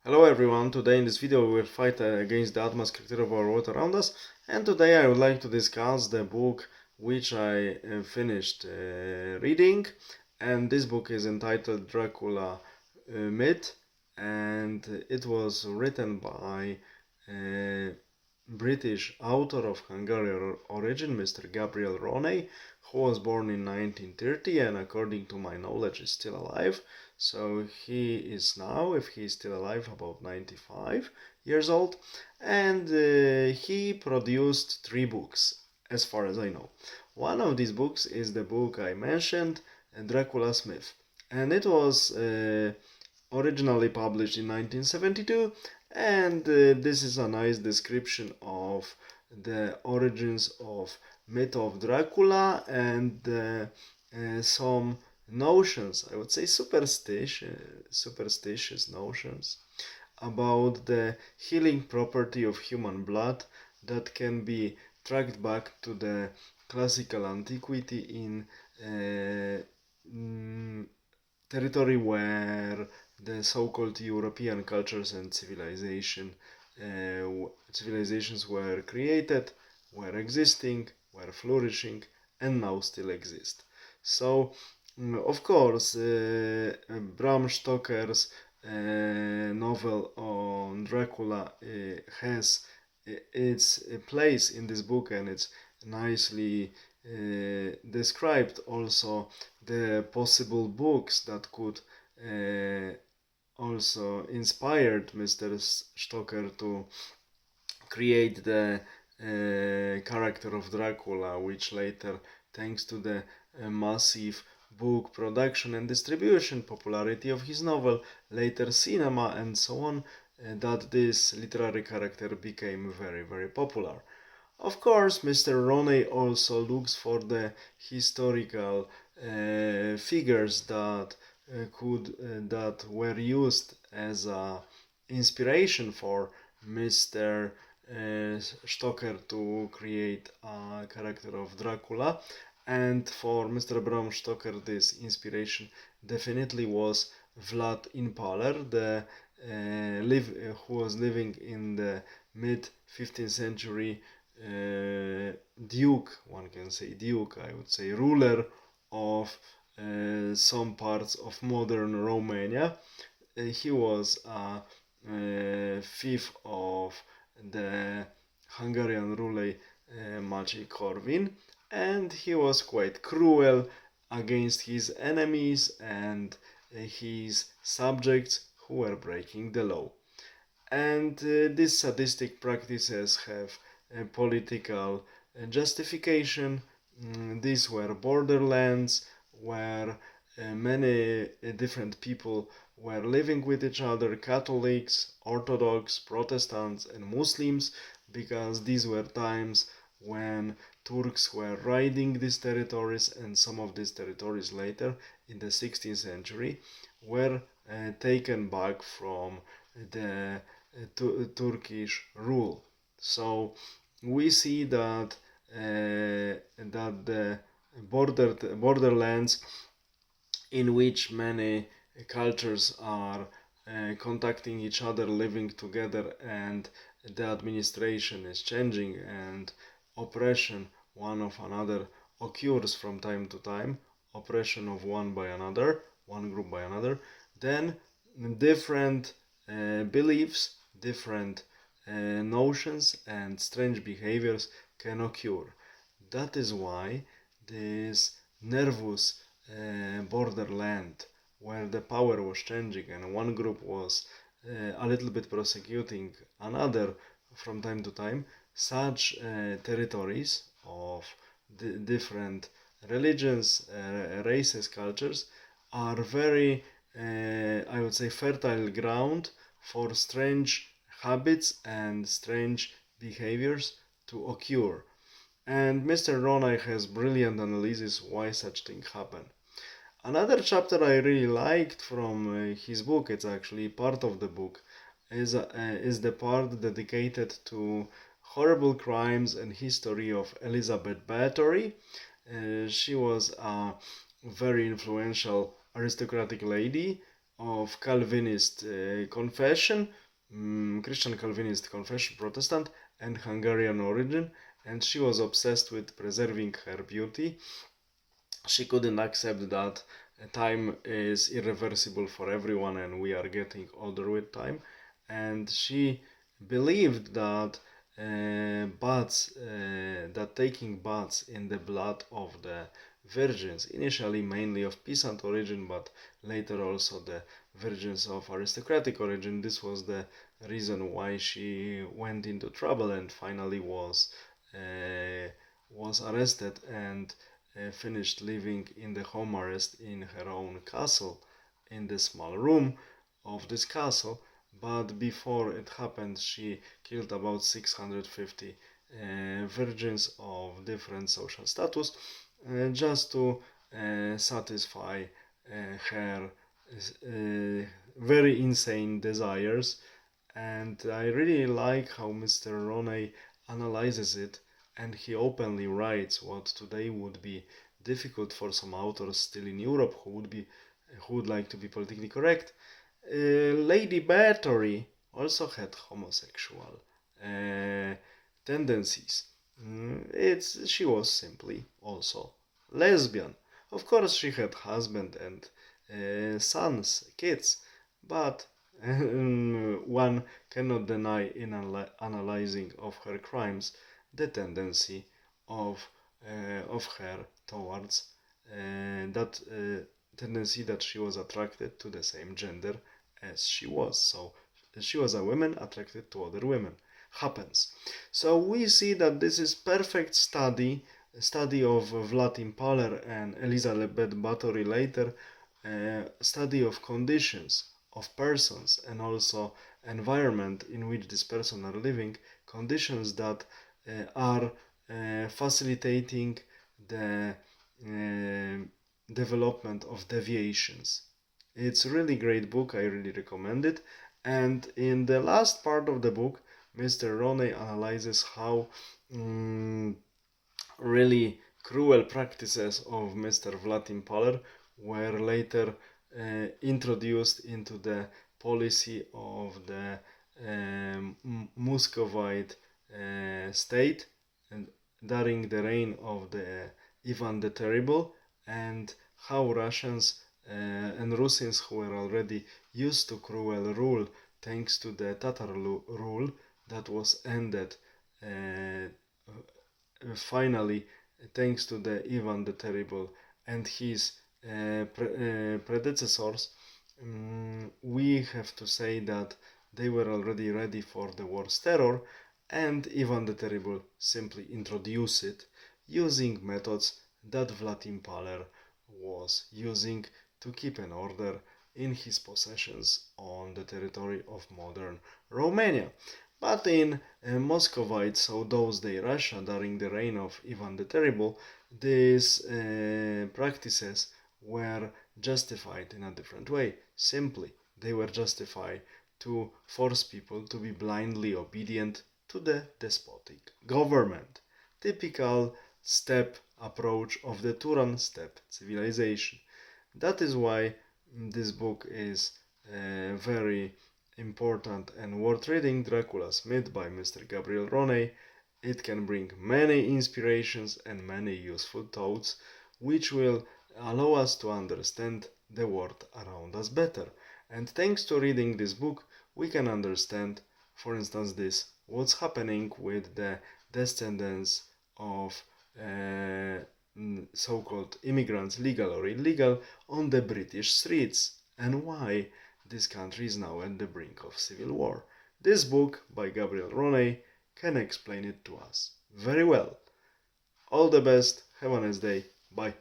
Hello everyone, today in this video we will fight against the atmosphere of our world around us, and today I would like to discuss the book which I finished reading, and this book is entitled Dracula Myth, and it was written by a British author of Hungarian origin, Mr. Gabriel Ronay, who was born in 1930 and according to my knowledge is still alive. So he is now, if he is still alive, about 95 years old, and he produced 3 books, as far as I know. One of these books is the book I mentioned, Dracula's Myth, and it was originally published in 1972, and this is a nice description of the origins of myth of Dracula and some notions, I would say superstitious notions about the healing property of human blood that can be tracked back to the classical antiquity in territory where the so-called European cultures and civilizations were created, were existing, were flourishing, and now still exist. So, of course, Bram Stoker's novel on Dracula has its place in this book, and it's nicely described also the possible books that could also inspired Mr. Stoker to create the character of Dracula, which later, thanks to the massive book production and distribution, popularity of his novel, later cinema and so on, that this literary character became very, very popular. Of course, Mr. Ronay also looks for the historical figures that that were used as a inspiration for Mr. Stoker to create a character of Dracula, and for Mr. Bram Stoker this inspiration definitely was Vlad Impaler, who was living in the mid 15th century duke, one can say duke, I would say ruler of some parts of modern Romania. He was a fief of the Hungarian ruler Maciej Korvin, and he was quite cruel against his enemies and his subjects who were breaking the law. And these sadistic practices have a political justification. These were borderlands where many different people were living with each other, Catholics, Orthodox, Protestants, and Muslims, because these were times when Turks were raiding these territories, and some of these territories later, in the 16th century, were taken back from the Turkish rule. So we see that the borderlands in which many cultures are contacting each other, living together, and the administration is changing, and oppression one of another occurs from time to time, oppression of one by another, one group by another, then different beliefs, different notions and strange behaviors can occur. That is why this nervous borderland where the power was changing and one group was a little bit persecuting another from time to time, such territories of different religions, races, cultures are very, I would say, fertile ground for strange habits and strange behaviors to occur. And Mr. Ronay has brilliant analysis why such things happen. Another chapter I really liked from his book, it's actually part of the book, is the part dedicated to horrible crimes and history of Elizabeth Bathory. She was a very influential aristocratic lady of Calvinist confession, Christian Calvinist confession, Protestant, and Hungarian origin, and she was obsessed with preserving her beauty. She couldn't accept that time is irreversible for everyone and we are getting older with time, and she believed that that taking baths in the blood of the virgins, initially mainly of peasant origin, but later also the virgins of aristocratic origin, this was the reason why she went into trouble and finally was arrested and finished living in the home arrest in her own castle, in the small room of this castle. But before it happened, she killed about 650 virgins of different social status, just to satisfy her very insane desires. And I really like how Mr. Ronay analyzes it, and he openly writes what today would be difficult for some authors still in Europe who would like to be politically correct. Lady Bathory also had homosexual tendencies. She was simply also lesbian. Of course, she had husband and sons, kids, but one cannot deny in analyzing of her crimes the tendency of her towards that tendency that she was attracted to the same gender as she was. So she was a woman attracted to other women. Happens. So we see that this is perfect study of Vlad Impaler and Elizabeth Bathory later, study of conditions of persons and also environment in which this person are living, conditions that are facilitating the development of deviations. It's a really great book, I really recommend it. And in the last part of the book, Mr. Ronay analyzes how really cruel practices of Mr. Vlad Impaler were later introduced into the policy of the Muscovite state and during the reign of the Ivan the Terrible, and how Russians and Russians who were already used to cruel rule thanks to the Tatar rule that was ended finally thanks to the Ivan the Terrible and his predecessors, we have to say that they were already ready for the war's terror, and Ivan the Terrible simply introduced it using methods that Vlad Impaler was using to keep an order in his possessions on the territory of modern Romania. But in Muscovite, so those days Russia, during the reign of Ivan the Terrible, these practices were justified in a different way. Simply, they were justified to force people to be blindly obedient to the despotic government. Typical step approach of the Turan step civilization. That is why this book is very important and worth reading. Dracula's Myth by Mr. Gabriel Ronay. It can bring many inspirations and many useful thoughts which will allow us to understand the world around us better. And thanks to reading this book, we can understand, for instance, what's happening with the descendants of so-called immigrants, legal or illegal, on the British streets, and why this country is now at the brink of civil war. This book by Gabriel Ronay can explain it to us very well. All the best, have a nice day, bye.